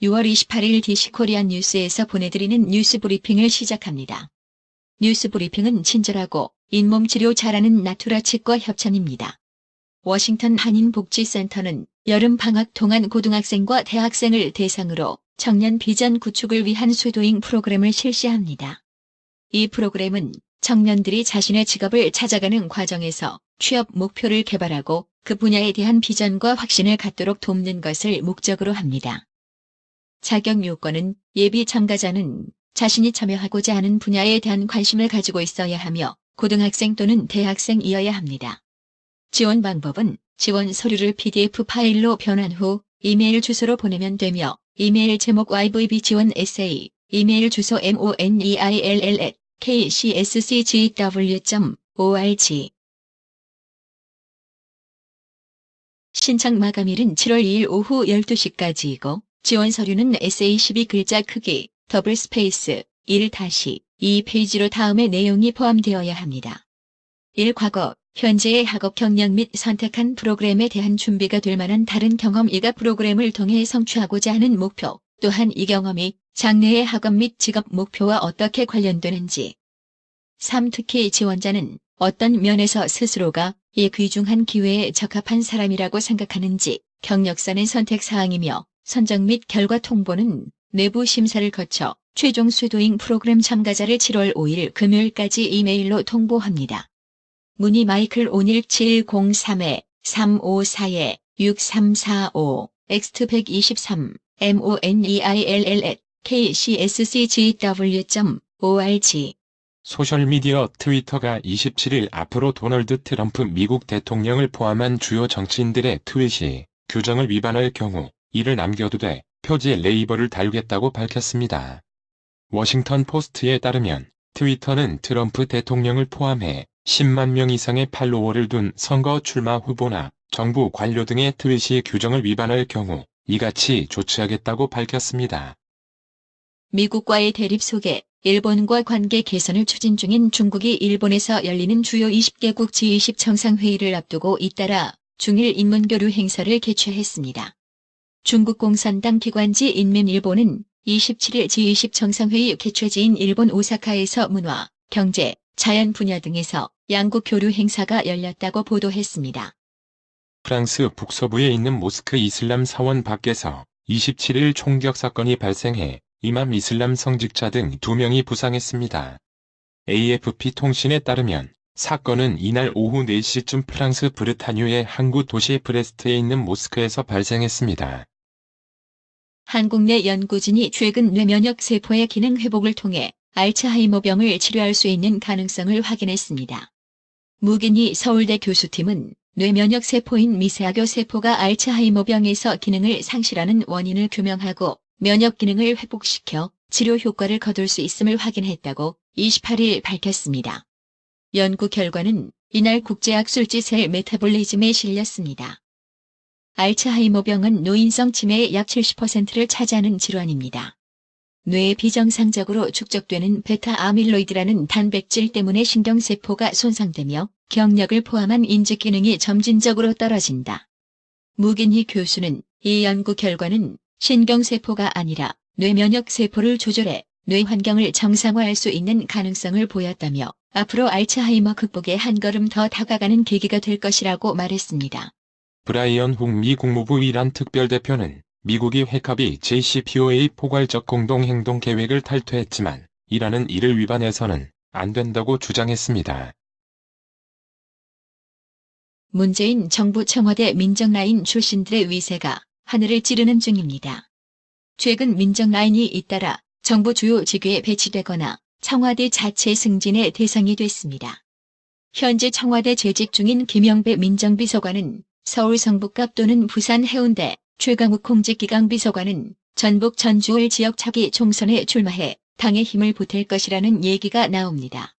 6월 28일 DC코리안 뉴스에서 보내드리는 뉴스 브리핑을 시작합니다. 뉴스 브리핑은 친절하고 잇몸 치료 잘하는 나투라 치과 협찬입니다. 워싱턴 한인복지센터는 여름 방학 동안 고등학생과 대학생을 대상으로 청년 비전 구축을 위한 쇄도잉 프로그램을 실시합니다. 이 프로그램은 청년들이 자신의 직업을 찾아가는 과정에서 취업 목표를 개발하고 그 분야에 대한 비전과 확신을 갖도록 돕는 것을 목적으로 합니다. 자격 요건은 예비 참가자는 자신이 참여하고자 하는 분야에 대한 관심을 가지고 있어야 하며 고등학생 또는 대학생이어야 합니다. 지원 방법은 지원 서류를 PDF 파일로 변환 후 이메일 주소로 보내면 되며 이메일 제목 YVB 지원 에세이, 이메일 주소 moneil@kcscgw.org. 신청 마감일은 7월 2일 오후 12시까지이고 지원 서류는 에세이 12글자 크기, 더블 스페이스, 1-2페이지로 다음의 내용이 포함되어야 합니다. 1. 과거, 현재의 학업 경력 및 선택한 프로그램에 대한 준비가 될 만한 다른 경험. 2가 프로그램을 통해 성취하고자 하는 목표, 또한 이 경험이 장래의 학업 및 직업 목표와 어떻게 관련되는지. 3. 특히 지원자는 어떤 면에서 스스로가 이 귀중한 기회에 적합한 사람이라고 생각하는지. 경력사는 선택사항이며 선정 및 결과 통보는 내부 심사를 거쳐 최종 쇄도잉 프로그램 참가자를 7월 5일 금요일까지 이메일로 통보합니다. 문의 마이클 517-03-354-6345, xt123, moneil@kcscgw.org. 소셜미디어 트위터가 27일 앞으로 도널드 트럼프 미국 대통령을 포함한 주요 정치인들의 트윗이 규정을 위반할 경우 이를 남겨두되 표지 레이블을 달겠다고 밝혔습니다. 워싱턴 포스트에 따르면 트위터는 트럼프 대통령을 포함해 10만 명 이상의 팔로워를 둔 선거 출마 후보나 정부 관료 등의 트윗이 규정을 위반할 경우 이같이 조치하겠다고 밝혔습니다. 미국과의 대립 속에 일본과 관계 개선을 추진 중인 중국이 일본에서 열리는 주요 20개국 G20 정상회의를 앞두고 잇따라 중일 인문교류 행사를 개최했습니다. 중국 공산당 기관지 인민일보는 27일 G20 정상회의 개최지인 일본 오사카에서 문화, 경제, 자연 분야 등에서 양국 교류 행사가 열렸다고 보도했습니다. 프랑스 북서부에 있는 모스크 이슬람 사원 밖에서 27일 총격 사건이 발생해 이맘 이슬람 성직자 등 2명이 부상했습니다. AFP 통신에 따르면 사건은 이날 오후 4시쯤 프랑스 브르타뉴의 항구 도시 브레스트에 있는 모스크에서 발생했습니다. 한국 내 연구진이 최근 뇌면역 세포의 기능 회복을 통해 알츠하이머병을 치료할 수 있는 가능성을 확인했습니다. 무기니 서울대 교수팀은 뇌면역 세포인 미세아교 세포가 알츠하이머병에서 기능을 상실하는 원인을 규명하고 면역 기능을 회복시켜 치료 효과를 거둘 수 있음을 확인했다고 28일 밝혔습니다. 연구 결과는 이날 국제학술지 메타볼리즘에 실렸습니다. 알츠하이머병은 노인성 치매의 약 70%를 차지하는 질환입니다. 뇌에 비정상적으로 축적되는 베타 아밀로이드라는 단백질 때문에 신경세포가 손상되며 경력을 포함한 인지 기능이 점진적으로 떨어진다. 무긴희 교수는 이 연구 결과는 신경세포가 아니라 뇌면역 세포를 조절해 뇌 환경을 정상화할 수 있는 가능성을 보였다며 앞으로 알츠하이머 극복에 한 걸음 더 다가가는 계기가 될 것이라고 말했습니다. 브라이언 훅 미 국무부 이란 특별대표는 미국이 핵합의 JCPOA 포괄적 공동행동 계획을 탈퇴했지만 이란은 이를 위반해서는 안 된다고 주장했습니다. 문재인 정부 청와대 민정라인 출신들의 위세가 하늘을 찌르는 중입니다. 최근 민정라인이 잇따라 정부 주요 직위에 배치되거나 청와대 자체 승진의 대상이 됐습니다. 현재 청와대 재직 중인 김영배 민정비서관은 서울 성북갑 또는 부산 해운대, 최강욱 공직기강비서관은 전북 전주울 지역 차기 총선에 출마해 당에 힘을 보탤 것이라는 얘기가 나옵니다.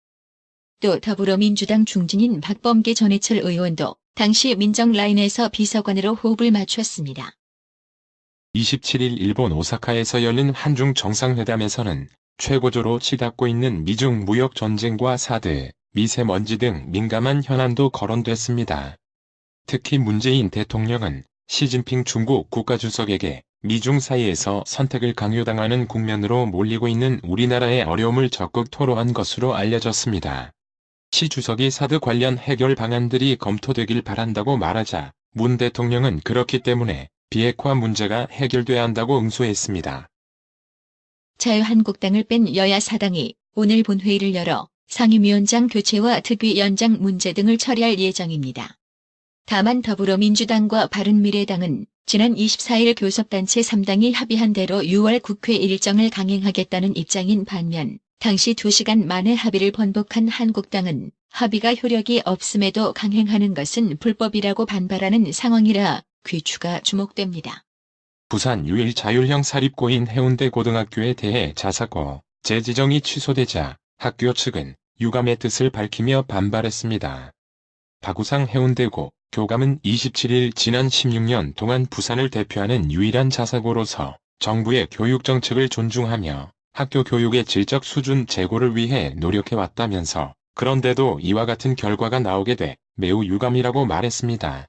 또 더불어민주당 중진인 박범계 전해철 의원도 당시 민정라인에서 비서관으로 호흡을 맞췄습니다. 27일 일본 오사카에서 열린 한중 정상회담에서는 최고조로 치닫고 있는 미중 무역 전쟁과 사드, 미세먼지 등 민감한 현안도 거론됐습니다. 특히 문재인 대통령은 시진핑 중국 국가주석에게 미중 사이에서 선택을 강요당하는 국면으로 몰리고 있는 우리나라의 어려움을 적극 토로한 것으로 알려졌습니다. 시 주석이 사드 관련 해결 방안들이 검토되길 바란다고 말하자 문 대통령은 그렇기 때문에 비핵화 문제가 해결돼야 한다고 응수했습니다. 자유한국당을 뺀 여야 사당이 오늘 본회의를 열어 상임위원장 교체와 특위위원장 문제 등을 처리할 예정입니다. 다만 더불어민주당과 바른미래당은 지난 24일 교섭단체 3당이 합의한 대로 6월 국회 일정을 강행하겠다는 입장인 반면 당시 2시간 만에 합의를 번복한 한국당은 합의가 효력이 없음에도 강행하는 것은 불법이라고 반발하는 상황이라 귀추가 주목됩니다. 부산 유일 자율형 사립고인 해운대 고등학교에 대해 자사고 재지정이 취소되자 학교 측은 유감의 뜻을 밝히며 반발했습니다. 박우상 해운대고 교감은 27일 지난 16년 동안 부산을 대표하는 유일한 자사고로서 정부의 교육 정책을 존중하며 학교 교육의 질적 수준 제고를 위해 노력해왔다면서 그런데도 이와 같은 결과가 나오게 돼 매우 유감이라고 말했습니다.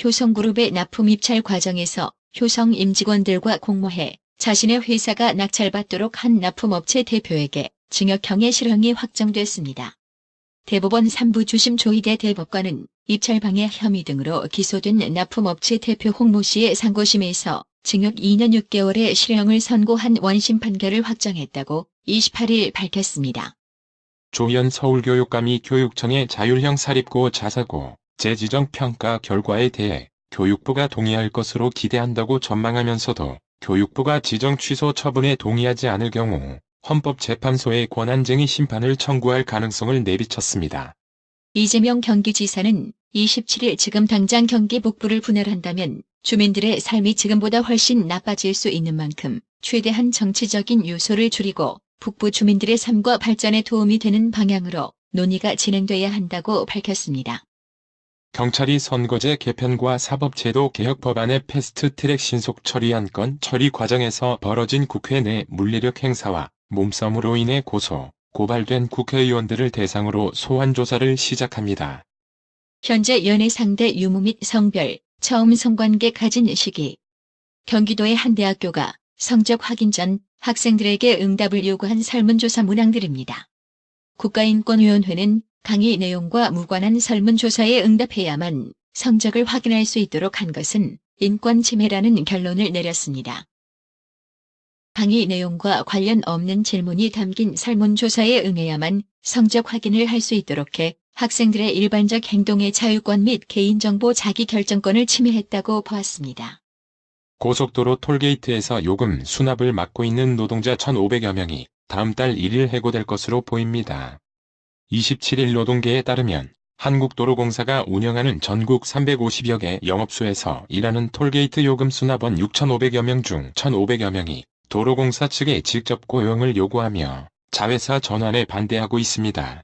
효성그룹의 납품 입찰 과정에서 효성 임직원들과 공모해 자신의 회사가 낙찰받도록 한 납품업체 대표에게 징역형의 실형이 확정됐습니다. 대법원 3부 주심 조희대 대법관은 입찰방해 혐의 등으로 기소된 납품업체 대표 홍모 씨의 상고심에서 징역 2년 6개월의 실형을 선고한 원심 판결을 확정했다고 28일 밝혔습니다. 조현 서울교육감이 교육청의 자율형 사립고 자사고 재지정 평가 결과에 대해 교육부가 동의할 것으로 기대한다고 전망하면서도 교육부가 지정 취소 처분에 동의하지 않을 경우 헌법재판소에 권한쟁의 심판을 청구할 가능성을 내비쳤습니다. 이재명 경기지사는 27일 지금 당장 경기 북부를 분할한다면 주민들의 삶이 지금보다 훨씬 나빠질 수 있는 만큼 최대한 정치적인 요소를 줄이고 북부 주민들의 삶과 발전에 도움이 되는 방향으로 논의가 진행돼야 한다고 밝혔습니다. 경찰이 선거제 개편과 사법제도 개혁 법안의 패스트트랙 신속 처리 안건 처리 과정에서 벌어진 국회 내 물리력 행사와 몸싸움으로 인해 고발된 국회의원들을 대상으로 소환 조사를 시작합니다. 현재 연애 상대 유무 및 성별, 처음 성관계 가진 시기. 경기도의 한 대학교가 성적 확인 전 학생들에게 응답을 요구한 설문조사 문항들입니다. 국가인권위원회는 강의 내용과 무관한 설문조사에 응답해야만 성적을 확인할 수 있도록 한 것은 인권 침해라는 결론을 내렸습니다. 강의 내용과 관련 없는 질문이 담긴 설문조사에 응해야만 성적 확인을 할 수 있도록 해 학생들의 일반적 행동의 자유권 및 개인정보 자기결정권을 침해했다고 보았습니다. 고속도로 톨게이트에서 요금 수납을 맡고 있는 노동자 1,500여 명이 다음 달 1일 해고될 것으로 보입니다. 27일 노동계에 따르면 한국도로공사가 운영하는 전국 350여 개 영업소에서 일하는 톨게이트 요금 수납원 6,500여 명 중 1,500여 명이 도로공사 측에 직접 고용을 요구하며 자회사 전환에 반대하고 있습니다.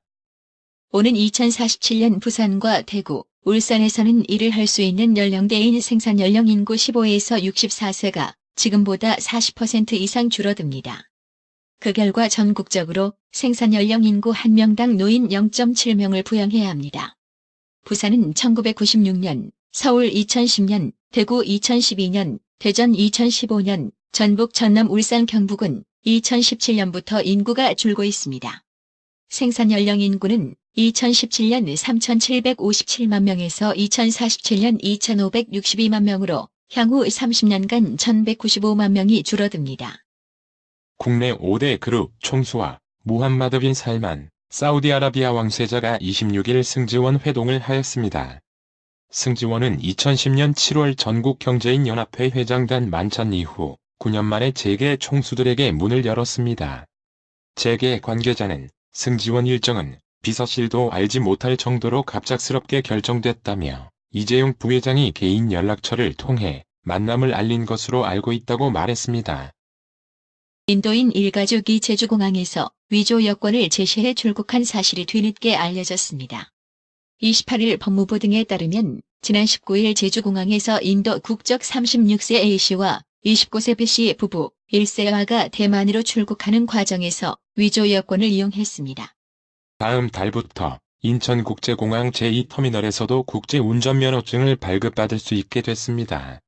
오는 2047년 부산과 대구, 울산에서는 일을 할 수 있는 연령대인 생산 연령 인구 15에서 64세가 지금보다 40% 이상 줄어듭니다. 그 결과 전국적으로 생산 연령 인구 1명당 노인 0.7명을 부양해야 합니다. 부산은 1996년, 서울 2010년, 대구 2012년, 대전 2015년, 전북 전남 울산 경북은 2017년부터 인구가 줄고 있습니다. 생산 연령 인구는 2017년 3,757만 명에서 2047년 2,562만 명으로 향후 30년간 1,195만 명이 줄어듭니다. 국내 5대 그룹 총수와 무함마드 빈 살만, 사우디아라비아 왕세자가 26일 승지원 회동을 하였습니다. 승지원은 2010년 7월 전국경제인연합회 회장단 만찬 이후 9년 만에 재계 총수들에게 문을 열었습니다. 재계 관계자는 승지원 일정은 비서실도 알지 못할 정도로 갑작스럽게 결정됐다며 이재용 부회장이 개인 연락처를 통해 만남을 알린 것으로 알고 있다고 말했습니다. 인도인 일가족이 제주공항에서 위조 여권을 제시해 출국한 사실이 뒤늦게 알려졌습니다. 28일 법무부 등에 따르면 지난 19일 제주공항에서 인도 국적 36세 A씨와 29세 B씨 부부 1세와가 대만으로 출국하는 과정에서 위조 여권을 이용했습니다. 다음 달부터 인천국제공항 제2터미널에서도 국제운전면허증을 발급받을 수 있게 됐습니다.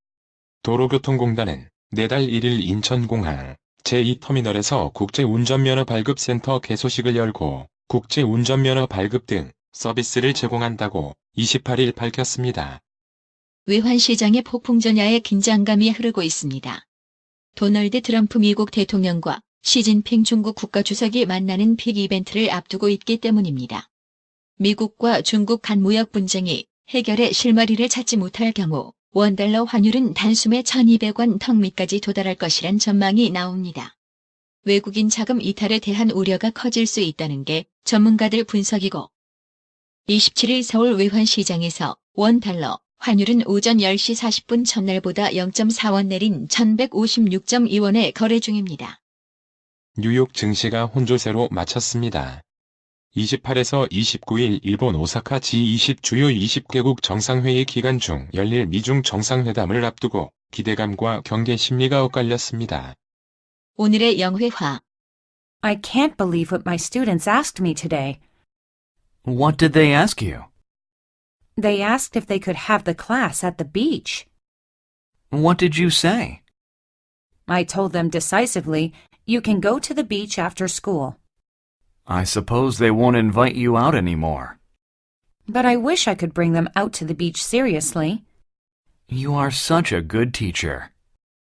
도로교통공단은 내달 1일 인천공항 제2터미널에서 국제운전면허 발급센터 개소식을 열고 국제운전면허 발급 등 서비스를 제공한다고 28일 밝혔습니다. 외환 시장의 폭풍전야에 긴장감이 흐르고 있습니다. 도널드 트럼프 미국 대통령과 시진핑 중국 국가주석이 만나는 빅 이벤트를 앞두고 있기 때문입니다. 미국과 중국 간 무역 분쟁이 해결의 실마리를 찾지 못할 경우 원달러 환율은 단숨에 1200원 턱 밑까지 도달할 것이란 전망이 나옵니다. 외국인 자금 이탈에 대한 우려가 커질 수 있다는 게 전문가들 분석이고 27일 서울 외환시장에서 원달러 환율은 오전 10시 40분 전날보다 0.4원 내린 1156.2원에 거래 중입니다. 뉴욕 증시가 혼조세로 마쳤습니다. 28에서 29일 일본 오사카 G20 주요 20개국 정상회의 기간 중 열릴 미중 정상회담을 앞두고 기대감과 경계 심리가 엇갈렸습니다. 오늘의 영회화. I can't believe what my students asked me today. What did they ask you? They asked if they could have the class at the beach. What did you say? I told them decisively, you can go to the beach after school. I suppose they won't invite you out anymore. But I wish I could bring them out to the beach seriously. You are such a good teacher.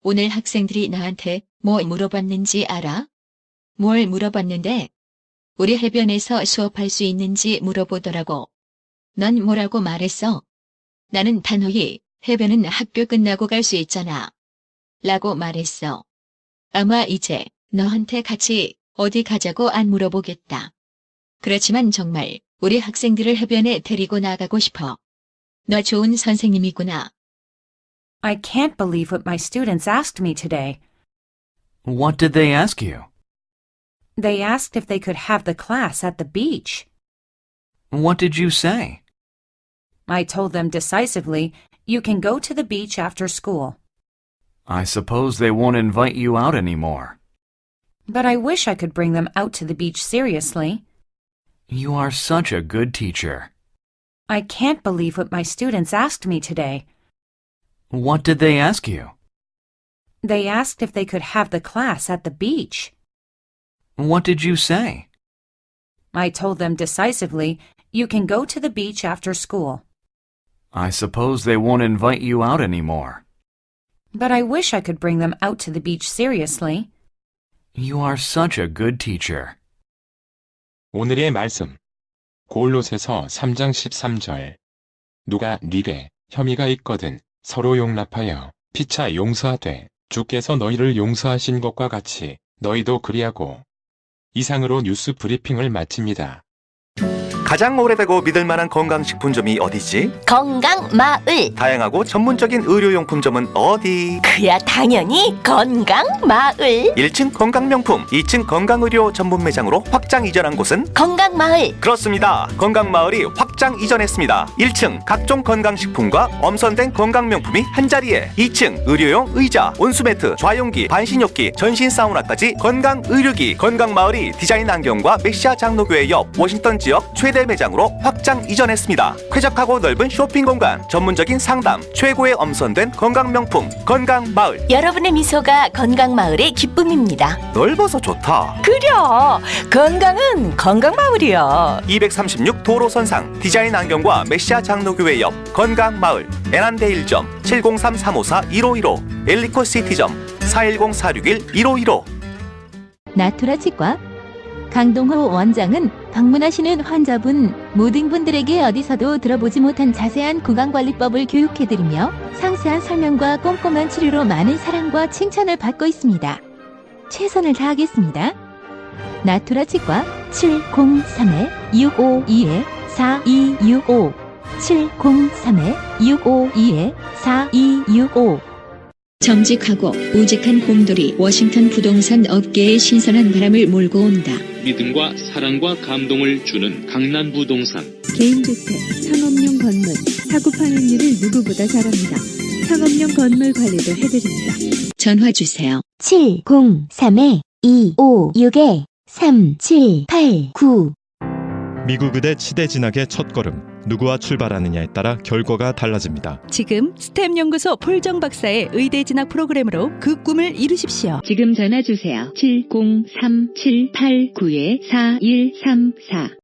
오늘 학생들이 나한테 뭐 물어봤는지 알아? 뭘 물어봤는데? 우리 해변에서 수업할 수 있는지 물어보더라고. 넌 뭐라고 말했어? 나는 단호히 해변은 학교 끝나고 갈 수 있잖아. 라고 말했어. 아마 이제 너한테 같이 어디 가자고 안 물어보겠다. 그렇지만 정말 우리 학생들을 해변에 데리고 나가고 싶어. 너 좋은 선생님이구나. I can't believe what my students asked me today. What did they ask you? They asked if they could have the class at the beach. What did you say? I told them decisively, you can go to the beach after school. I suppose they won't invite you out anymore. But I wish I could bring them out to the beach seriously. You are such a good teacher. I can't believe what my students asked me today. What did they ask you? They asked if they could have the class at the beach. What did you say? I told them decisively, you can go to the beach after school. I suppose they won't invite you out anymore. But I wish I could bring them out to the beach seriously. You are such a good teacher. 오늘의 말씀. 골로새서 3장 13절. 누가 네게 혐의가 있거든 서로 용납하여 피차 용서하되 주께서 너희를 용서하신 것과 같이 너희도 그리하고. 이상으로 뉴스 브리핑을 마칩니다. 가장 오래되고 믿을만한 건강식품점이 어디지? 건강마을. 다양하고 전문적인 의료용품점은 어디? 그야 당연히 건강마을. 1층 건강명품, 2층 건강의료 전문 매장으로 확장 이전한 곳은? 건강마을. 그렇습니다. 건강마을이 확장 이전했습니다. 1층 각종 건강식품과 엄선된 건강명품이 한자리에, 2층 의료용 의자, 온수매트, 좌용기, 반신욕기, 전신 사우나까지 건강의료기. 건강마을이 디자인 안경과 메시아 장로교회 옆 워싱턴 지역 최대 매장으로 확장 이전했습니다. 쾌적하고 넓은 쇼핑 공간, 전문적인 상담, 최고의 엄선된 건강명품 건강마을. 여러분의 미소가 건강마을의 기쁨입니다. 넓어서 좋다. 그려 건강은 건강마을이야. 236 도로선상 디자인 안경과 메시아 장로교회 옆 건강마을. 애난데 1점 703-354-1515 엘리코 시티점 410-461-1515. 나투라 치과 강동호 원장은 방문하시는 환자분 모든 분들에게 어디서도 들어보지 못한 자세한 구강관리법을 교육해드리며 상세한 설명과 꼼꼼한 치료로 많은 사랑과 칭찬을 받고 있습니다. 최선을 다하겠습니다. 나투라 치과 703-652-4265 703-652-4265 정직하고 우직한 곰돌이 워싱턴 부동산 업계에 신선한 바람을 몰고 온다. 믿음과 사랑과 감동을 주는 강남 부동산. 개인주택, 상업용 건물, 사고 판매율을 누구보다 잘합니다. 상업용 건물 관리도 해드립니다. 전화 주세요. 703-256-3789 미국 의대 치대 진학의 첫걸음 누구와 출발하느냐에 따라 결과가 달라집니다. 지금 스템 연구소 폴정 박사의 의대 진학 프로그램으로 그 꿈을 이루십시오. 지금 전화 주세요. 703789-4134